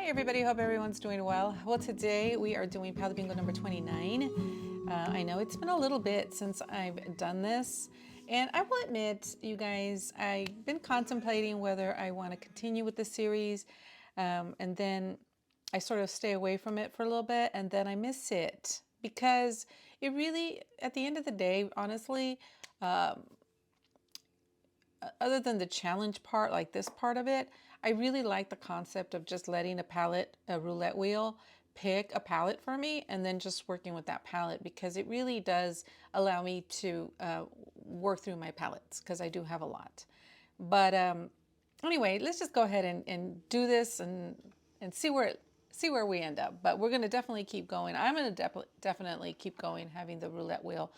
Hi everybody, hope everyone's doing well. Well, today we are doing palette bingo number 29. I know it's been a little bit since I've done this, and I will admit, you guys, I've been contemplating whether I want to continue with the series, and then I sort of stay away from it for a little bit, and then I miss it because it really, at the end of the day, honestly, other than the challenge part, like this part of it, I really like the concept of just letting a roulette wheel, pick a palette for me and then just working with that palette, because it really does allow me to work through my palettes, because I do have a lot. But anyway, let's just go ahead and do this and see where we end up. But we're going to definitely keep going. I'm going to definitely keep going, having the roulette wheel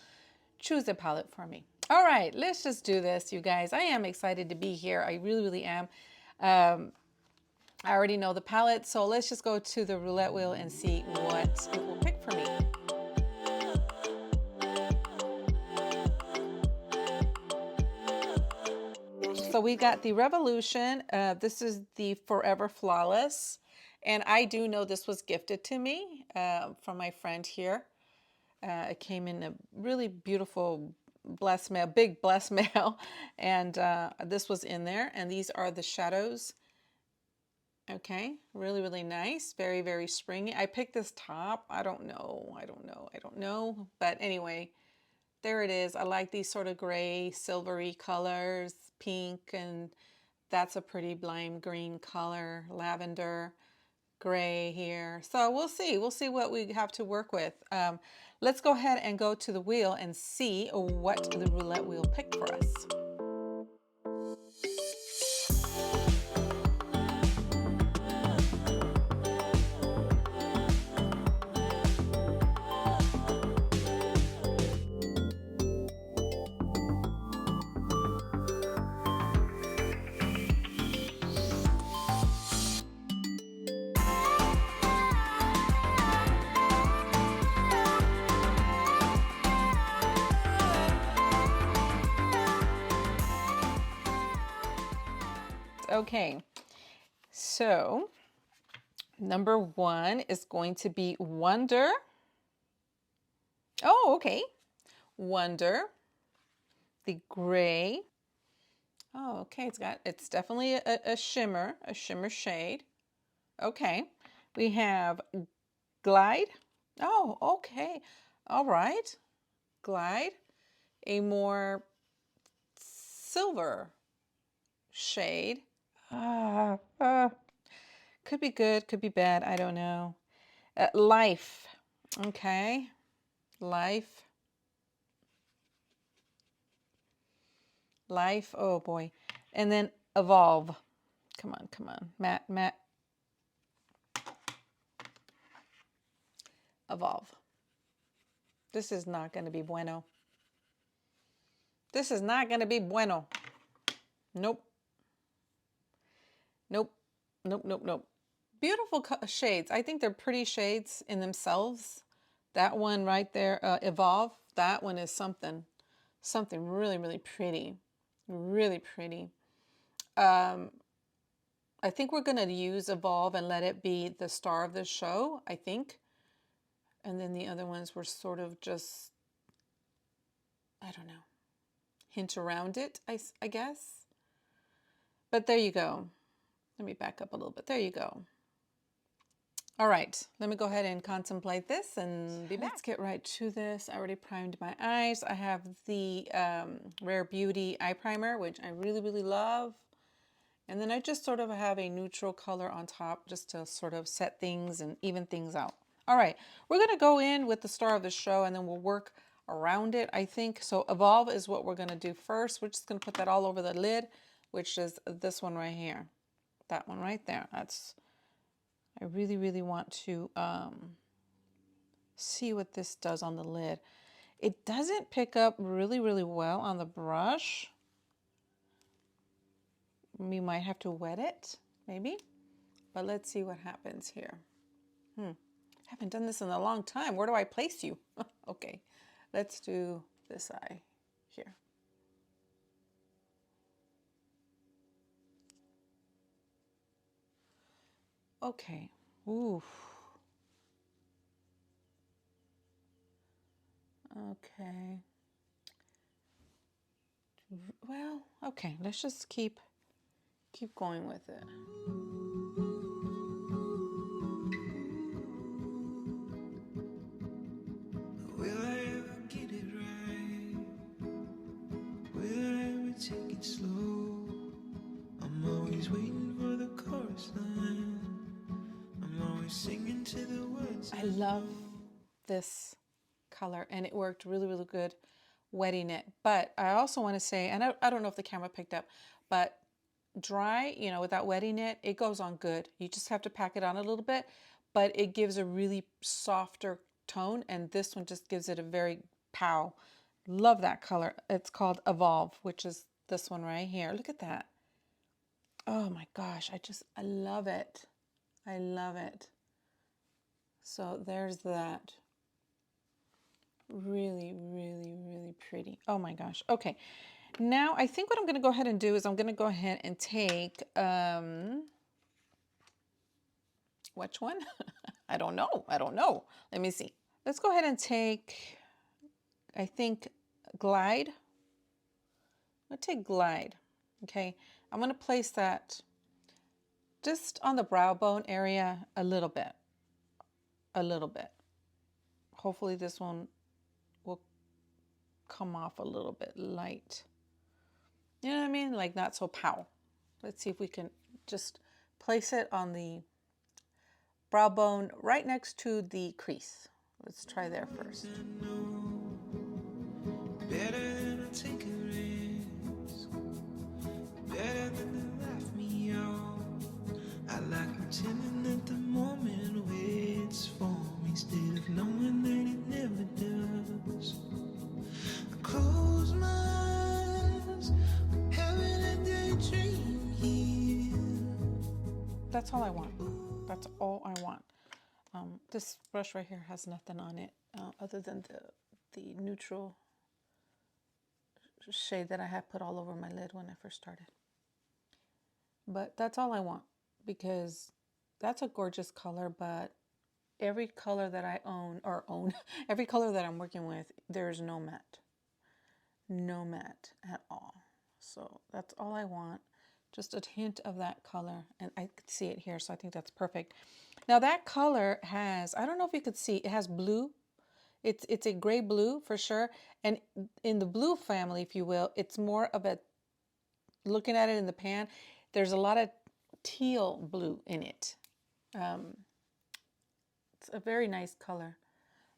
choose a palette for me. All right, let's just do this, you guys. I am excited to be here. I really, really am. I already know the palette, so let's just go to the roulette wheel and see what it will pick for me. So we got the Revolution. This is the Forever Flawless. And I do know this was gifted to me from my friend here. It came in a really beautiful blessed mail, big blessed mail, and this was in there. And these are the shadows. Okay, really, really nice. Very, very springy. I picked this top. I don't know. But anyway, there it is. I like these sort of gray, silvery colors, pink, and that's a pretty lime green color, lavender, gray here. So we'll see. We'll see what we have to work with. Let's go ahead and go to the wheel and see what the roulette wheel picked for us. Okay, so number one is going to be Wonder. Oh, okay. Wonder. The gray. Oh, okay. It's definitely a shimmer shade. Okay. We have Glide. Oh, okay. All right. Glide. A more silver shade. Could be good, could be bad. I don't know. Life. Okay. Life. Life. Oh boy. And then Evolve. Come on. Matt. Evolve. This is not going to be bueno. This is not going to be bueno. Nope. Beautiful shades. I think they're pretty shades in themselves. That one right there, Evolve, that one is something really, really pretty. Really pretty. I think we're going to use Evolve and let it be the star of the show, I think. And then the other ones were sort of just, I don't know, hint around it, I guess. But there you go. Let me back up a little bit. There you go. All right, let me go ahead and contemplate this and be back. Let's get right to this. I already primed my eyes. I have the Rare Beauty eye primer, which I really, really love. And then I just sort of have a neutral color on top just to sort of set things and even things out. All right, we're going to go in with the star of the show and then we'll work around it, I think. So Evolve is what we're going to do first. We're just going to put that all over the lid, which is this one right here. That one right there. I really, really want to see what this does on the lid. It doesn't pick up really, really well on the brush. We might have to wet it, maybe. But let's see what happens here. Haven't done this in a long time. Where do I place you? Okay, let's do this eye here. Okay, Ooh. Okay. Well, okay, let's just keep going with it. Will I ever get it right? Will I ever take it slow? I'm always waiting for the chorus line. I'm always singing to the words. I love this color, and it worked really, really good wetting it. But I also want to say, and I don't know if the camera picked up, but dry, you know, without wetting it, it goes on good. You just have to pack it on a little bit, but it gives a really softer tone, and this one just gives it a very pow. Love that color. It's called Evolve, which is this one right here. Look at that. Oh my gosh, I love it. I love it. So there's that. Really, really, really pretty. Oh my gosh. Okay. Now I think what I'm going to go ahead and do is I'm going to go ahead and take, which one? I don't know. I don't know. Let me see. Let's go ahead and take, I think, Glide. I'm going to take Glide. Okay. I'm going to place that just on the brow bone area a little bit. A little bit. Hopefully this one will come off a little bit light. You know what I mean? Like not so pow. Let's see if we can just place it on the brow bone right next to the crease. Let's try there first. Better than I take a risk. Better than to laugh me off. I like pretending that the moment waits for me instead of knowing that it never does. I close my eyes, having a daydream here. That's all I want. That's all I want. This brush right here has nothing on it other than the neutral shade that I had put all over my lid when I first started. But that's all I want because that's a gorgeous color, but every color that I own, every color that I'm working with, there's no matte. No matte at all. So that's all I want. Just a hint of that color, and I could see it here, so I think that's perfect. Now that color has, I don't know if you could see, it has blue. It's a gray blue for sure, and in the blue family, if you will, it's more of a, looking at it in the pan, there's a lot of teal blue in it. It's a very nice color,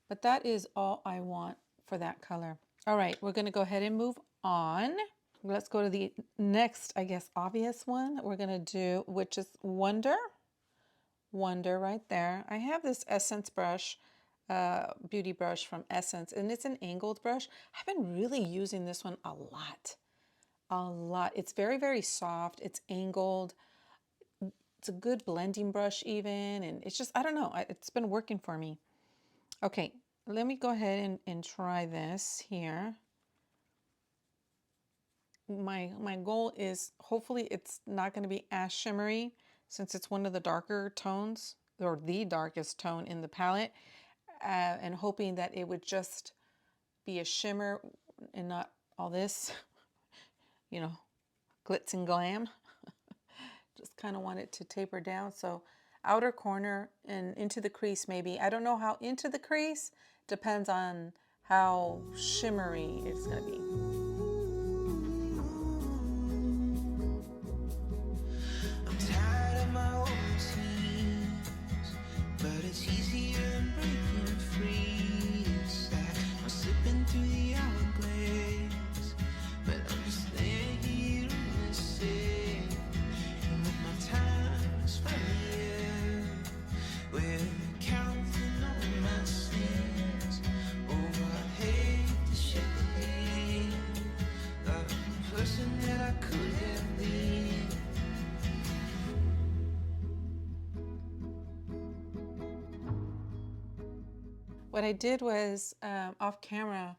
but that is all I want for that color. All right, we're going to go ahead and move on. Let's go to the next, I guess, obvious one that we're going to do, which is Wonder. Wonder right there. I have this Essence brush, beauty brush from Essence, and it's an angled brush. I've been really using this one a lot. A lot. It's very, very soft. It's angled. It's a good blending brush even, and it's just, I don't know, it's been working for me. Okay, let me go ahead and try this here. My goal is hopefully it's not going to be as shimmery since it's one of the darker tones or the darkest tone in the palette, and hoping that it would just be a shimmer and not all this, you know, glitz and glam. Just kind of want it to taper down. So outer corner and into the crease maybe. I don't know how into the crease. Depends on how shimmery it's going to be. I'm tired of my old routines, but it's easier than breaking free. It's like I'm slipping through the hourglass, but I'm just laying here in the sand. And with my time is finally up, with counting all my sins. Oh, I hate to shake the hand of the person that I could have been. What I did was off camera,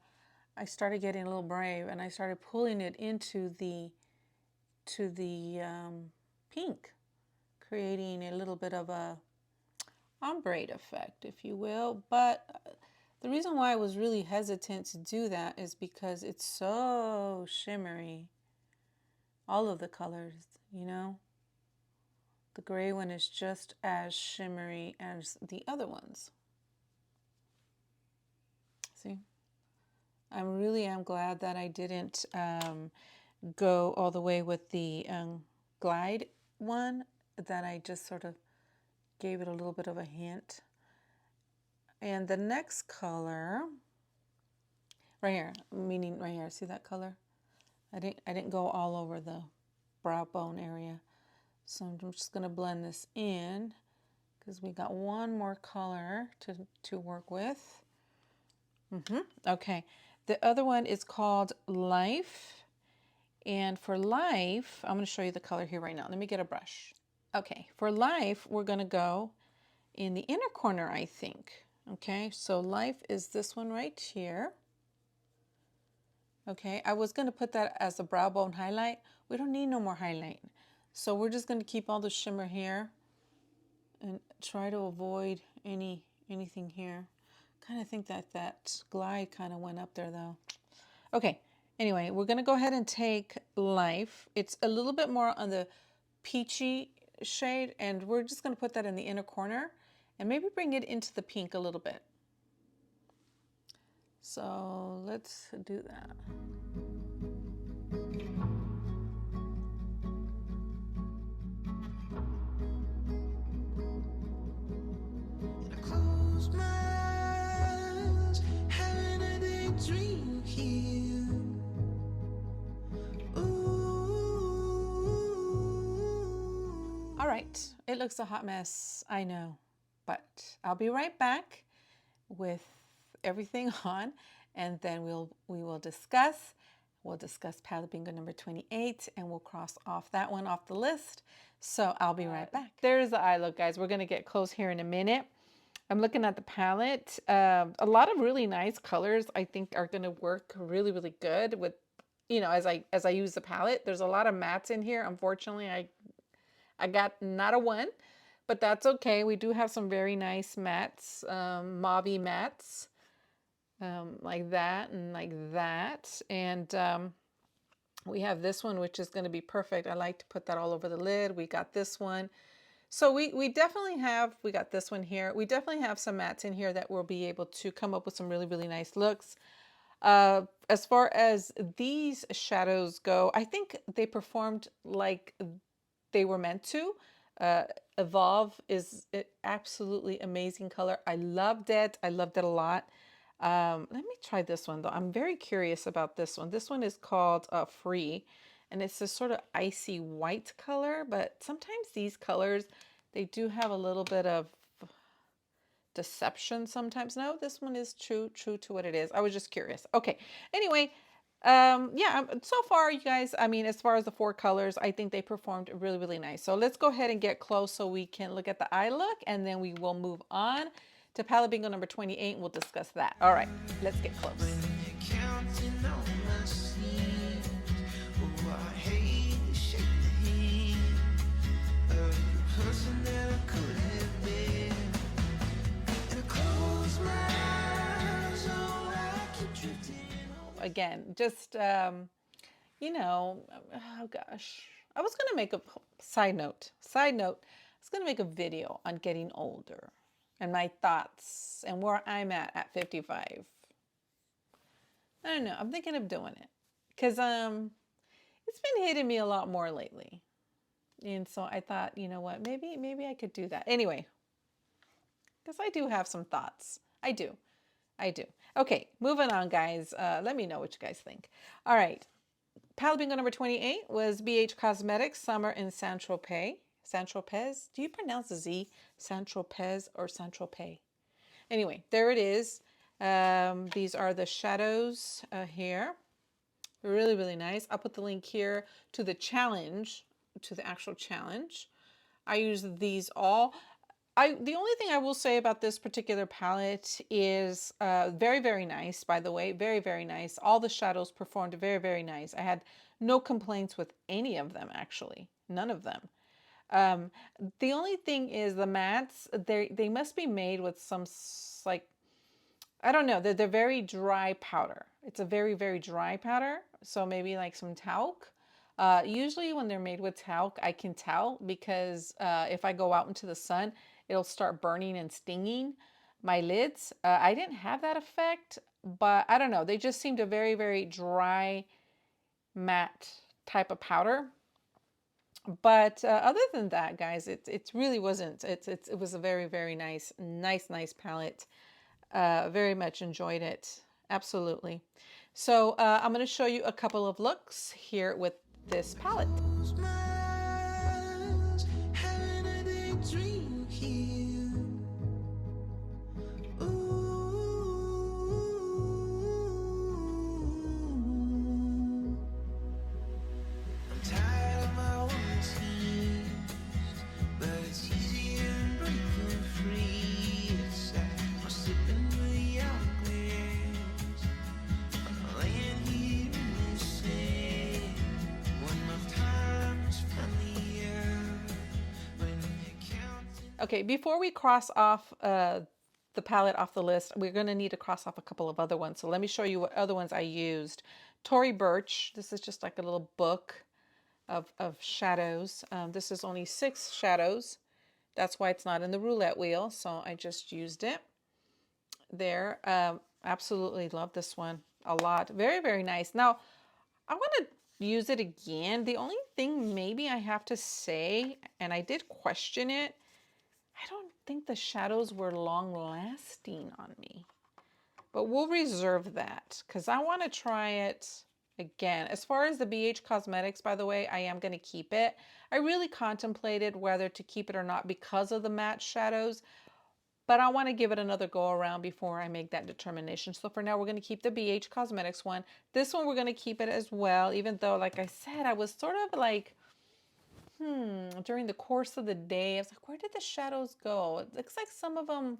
I started getting a little brave and I started pulling it into the pink, creating a little bit of a ombre effect, if you will. But the reason why I was really hesitant to do that is because it's so shimmery. All of the colors, you know. The gray one is just as shimmery as the other ones. See? I really am glad that I didn't go all the way with the glide one, that I just sort of gave it a little bit of a hint. And the next color, right here, meaning right here, see that color? I didn't go all over the brow bone area. So I'm just going to blend this in because we got one more color to work with. Okay, the other one is called Life. And for Life, I'm going to show you the color here right now. Let me get a brush. Okay, for Life, we're going to go in the inner corner, I think. Okay, so Life is this one right here. Okay, I was going to put that as a brow bone highlight. We don't need no more highlight. So we're just going to keep all the shimmer here and try to avoid anything here. Kind of think that glide kind of went up there though. Okay, anyway, we're going to go ahead and take Life. It's a little bit more on the peachy shade, and we're just going to put that in the inner corner and maybe bring it into the pink a little bit. So let's do that. And I close my eyes, having a daydream here. All right, it looks a hot mess, I know, but I'll be right back with everything on, and then we will discuss. We'll discuss palette bingo number 28, and we'll cross off that one off the list. So I'll be right back. There's the eye look, guys. We're going to get close here in a minute. I'm looking at the palette. A lot of really nice colors I think are going to work really, really good with, you know, as I use the palette. There's a lot of mattes in here. Unfortunately, I got not a one, but that's okay. We do have some very nice mattes, mauve-y mattes, like that and like that. And we have this one, which is going to be perfect. I like to put that all over the lid. We got this one. So we definitely have, we got this one here. We definitely have some mattes in here that will be able to come up with some really, really nice looks. As far as these shadows go, I think they performed like they were meant to. Evolve is an absolutely amazing color. I loved it. I loved it a lot. Let me try this one though. I'm very curious about this one. This one is called Free, and it's this sort of icy white color, but sometimes these colors, they do have a little bit of deception sometimes. No, this one is true to what it is. I was just curious. Okay, anyway, yeah, so far you guys, I mean, as far as the four colors, I think they performed really, really nice. So let's go ahead and get close so we can look at the eye look, and then we will move on to palette bingo number 28, and we'll discuss that. All right, let's get close. Counting on my sleeves. Oh, I hate to shake the hand of the person that I could have been. And I close my eyes, oh, I keep drifting. Again, just, you know, oh gosh, I was going to make a side note, I was going to make a video on getting older and my thoughts and where I'm at 55. I don't know. I'm thinking of doing it because it's been hitting me a lot more lately. And so I thought, you know what, maybe I could do that. Anyway, because I do have some thoughts. I do. Okay, moving on, guys. Let me know what you guys think. All right. Palette bingo number 28 was BH Cosmetics Summer in Saint-Tropez. Saint-Tropez? Do you pronounce the Z Saint-Tropez or Saint-Tropez? Anyway, there it is. These are the shadows here. Really, really nice. I'll put the link here to the challenge, to the actual challenge. I use these all. The only thing I will say about this particular palette is very, very nice, by the way. Very, very nice. All the shadows performed very, very nice. I had no complaints with any of them, actually. None of them. The only thing is the mats, they must be made with some like, I don't know, they're very dry powder. It's a very, very dry powder. So maybe like some talc. Usually when they're made with talc, I can tell because if I go out into the sun, it'll start burning and stinging my lids. I didn't have that effect, but I don't know. They just seemed a very, very dry, matte type of powder. But other than that, guys, it really wasn't. It was a very, very nice palette. Very much enjoyed it. Absolutely. So I'm going to show you a couple of looks here with this palette. Close my eyes, having a daydream here. Ooh, I'm tired of my own tears, but it's easier than breaking free. It's like I'm slipping through the hourglass. I'm laying here in the sand. One more time is finally here. When you're counting. Okay, before we cross off the palette off the list, we're going to need to cross off a couple of other ones. So let me show you what other ones I used. Tory Burch. This is just like a little book of shadows. This is only 6 shadows. That's why it's not in the roulette wheel. So I just used it there. Absolutely love this one a lot. Very, very nice. Now, I want to use it again. The only thing maybe I have to say, and I did question it, I don't think the shadows were long lasting on me. But we'll reserve that because I want to try it again. As far as the BH Cosmetics, by the way, I am going to keep it. I really contemplated whether to keep it or not because of the matte shadows, but I want to give it another go around before I make that determination. So for now, we're going to keep the BH Cosmetics one. This one, we're going to keep it as well, even though, like I said, I was sort of like, during the course of the day, I was like, where did the shadows go? It looks like some of them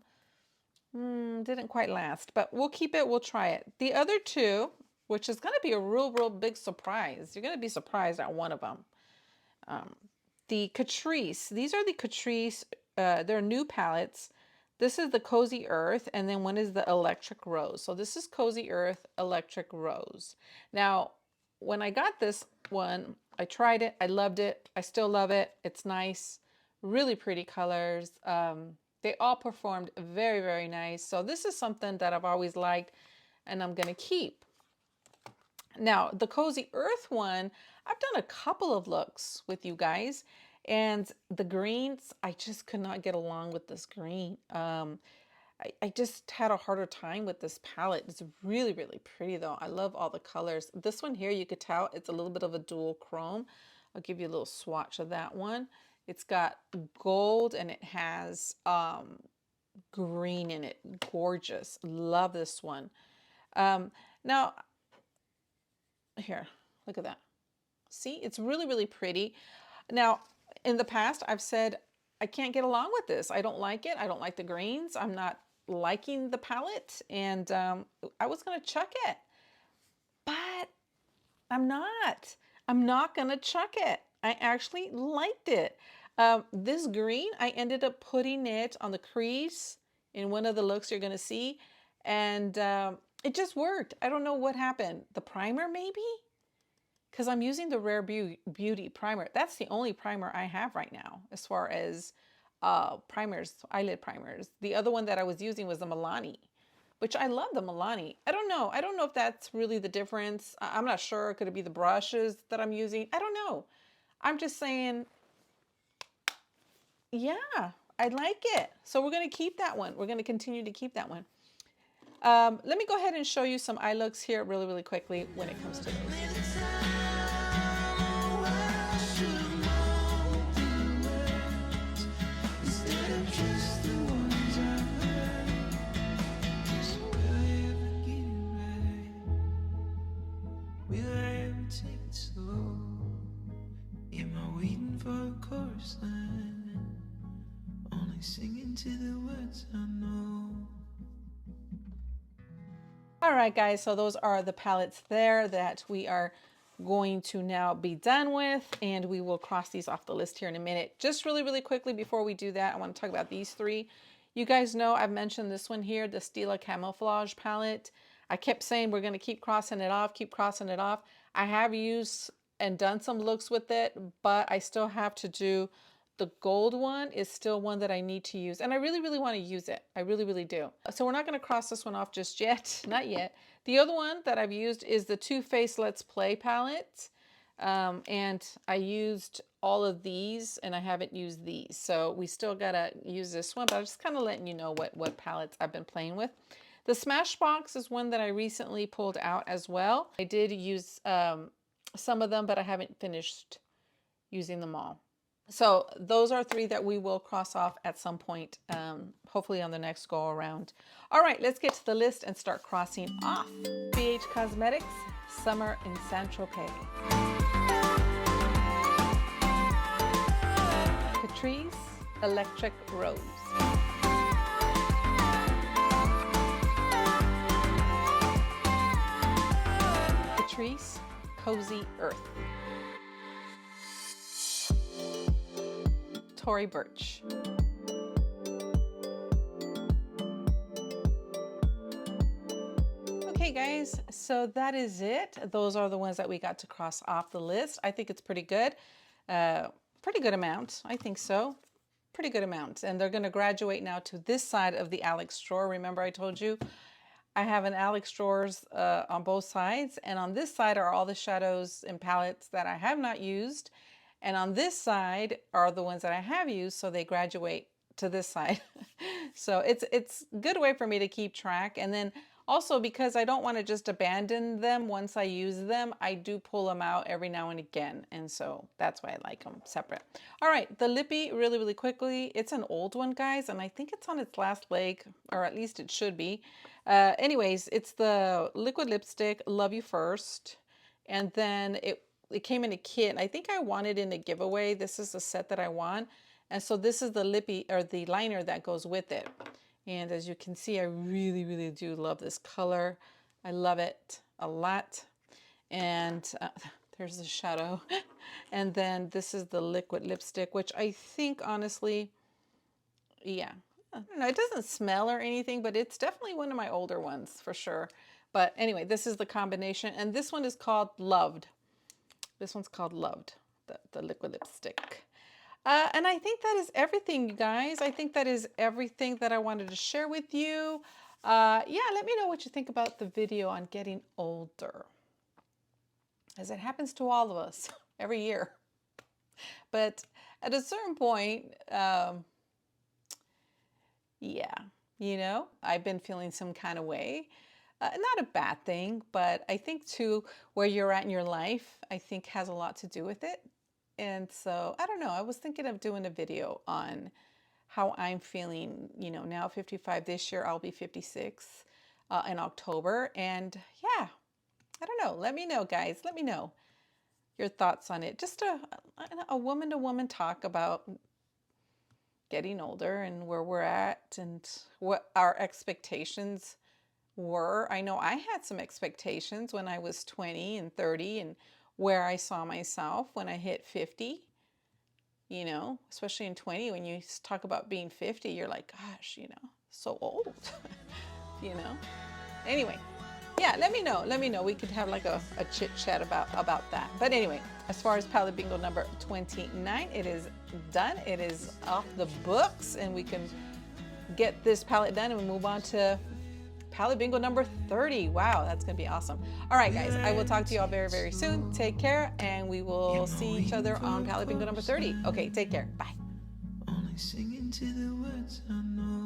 didn't quite last, but we'll keep it. We'll try it. The other two, which is going to be a real big surprise. You're going to be surprised at one of them. The Catrice. These are the Catrice. They're new palettes. This is the Cozy Earth, and then one is the Electric Rose. So this is Cozy Earth, Electric Rose. Now, when I got this one, I tried it. I loved it. I still love it. It's nice. Really pretty colors. They all performed very, very nice. So this is something that I've always liked and I'm going to keep. Now, the Cozy Earth one, I've done a couple of looks with you guys. And the greens, I just could not get along with this green. I just had a harder time with this palette. It's really, really pretty though. I love all the colors. This one here, you could tell it's a little bit of a dual chrome. I'll give you a little swatch of that one. It's got gold and it has green in it. Gorgeous. Love this one. Now, here, look at that. See, it's really, really pretty. Now, in the past, I've said, I can't get along with this. I don't like it. I don't like the greens. I'm not liking the palette. And I was going to chuck it. But I'm not. I'm not going to chuck it. I actually liked it. This green, I ended up putting it on the crease in one of the looks you're going to see. And it just worked. I don't know what happened. The primer, maybe? Because I'm using the Rare Beauty primer. That's the only primer I have right now as far as primers, eyelid primers. The other one that I was using was the Milani, which I love the Milani. I don't know. I don't know if that's really the difference. I'm not sure. Could it be the brushes that I'm using? I don't know. I'm just saying, yeah, I like it. So we're going to keep that one. We're going to continue to keep that one. Let me go ahead and show you some eye looks here really, really quickly when it comes to those. Singing to the words I know. All right, guys, so those are the palettes there that we are going to now be done with, and we will cross these off the list here in a minute. Just really, really quickly before we do that, I want to talk about these three. You guys know I've mentioned this one here, the Stila Camouflage palette. I kept saying we're going to keep crossing it off, keep crossing it off. I have used and done some looks with it, but I still have to do the gold one is still one that I need to use. And I really, really want to use it. I really, really do. So we're not going to cross this one off just yet. Not yet. The other one that I've used is the Too Faced Let's Play palette. And I used all of these and I haven't used these. So we still got to use this one, but I'm just kind of letting you know what palettes I've been playing with. The Smashbox is one that I recently pulled out as well. I did use some of them, but I haven't finished using them all. So those are three that we will cross off at some point, hopefully on the next go around. All right, let's get to the list and start crossing off. BH Cosmetics, Summer in Saint-Tropez. Catrice, Electric Rose. Catrice, Cozy Earth. Tory Burch. Okay guys, so that is it. Those are the ones that we got to cross off the list. I think it's pretty good. Pretty good amount. I think so. Pretty good amount. And they're going to graduate now to this side of the Alex drawer. Remember I told you I have an Alex drawers on both sides. And on this side are all the shadows and palettes that I have not used. And on this side are the ones that I have used, so they graduate to this side. So it's a good way for me to keep track. And then also because I don't want to just abandon them once I use them, I do pull them out every now and again. And so that's why I like them separate. All right, the Lippy, really, really quickly. It's an old one, guys, and I think it's on its last leg, or at least it should be. Anyways, it's the liquid lipstick, Love You First. And then it came in a kit. I think I wanted in a giveaway. This is the set that I want. And so this is the lippy or the liner that goes with it. And as you can see, I really, really do love this color. I love it a lot. And there's the shadow. And then this is the liquid lipstick, which I think honestly, yeah. I don't know, it doesn't smell or anything, but it's definitely one of my older ones for sure. But anyway, this is the combination. And this one is called Loved. This one's called Loved, the liquid lipstick. And I think that is everything, you guys. I think that is everything that I wanted to share with you. Yeah, let me know what you think about the video on getting older, as it happens to all of us every year. But at a certain point, yeah, you know, I've been feeling some kind of way. Not a bad thing, but I think too, where you're at in your life, I think has a lot to do with it. And so, I don't know, I was thinking of doing a video on how I'm feeling, you know, now 55 this year, I'll be 56 in October. And yeah, I don't know, let me know, guys, let me know your thoughts on it. Just a woman-to-woman talk about getting older and where we're at and what our expectations were. I know I had some expectations when I was 20 and 30 and where I saw myself when I hit 50, you know, especially in 20, when you talk about being 50, you're like, gosh, you know, so old, you know. Anyway, yeah, let me know. We could have like a chit chat about that. But anyway, as far as palette bingo number 29, it is done. It is off the books and we can get this palette done and we move on to palette bingo number 30. Wow, that's gonna be awesome. All right, guys, I will talk to you all very, very soon. Take care, and we will see each other on palette bingo number 30. Okay, take care. Bye. Only singing to the words I know.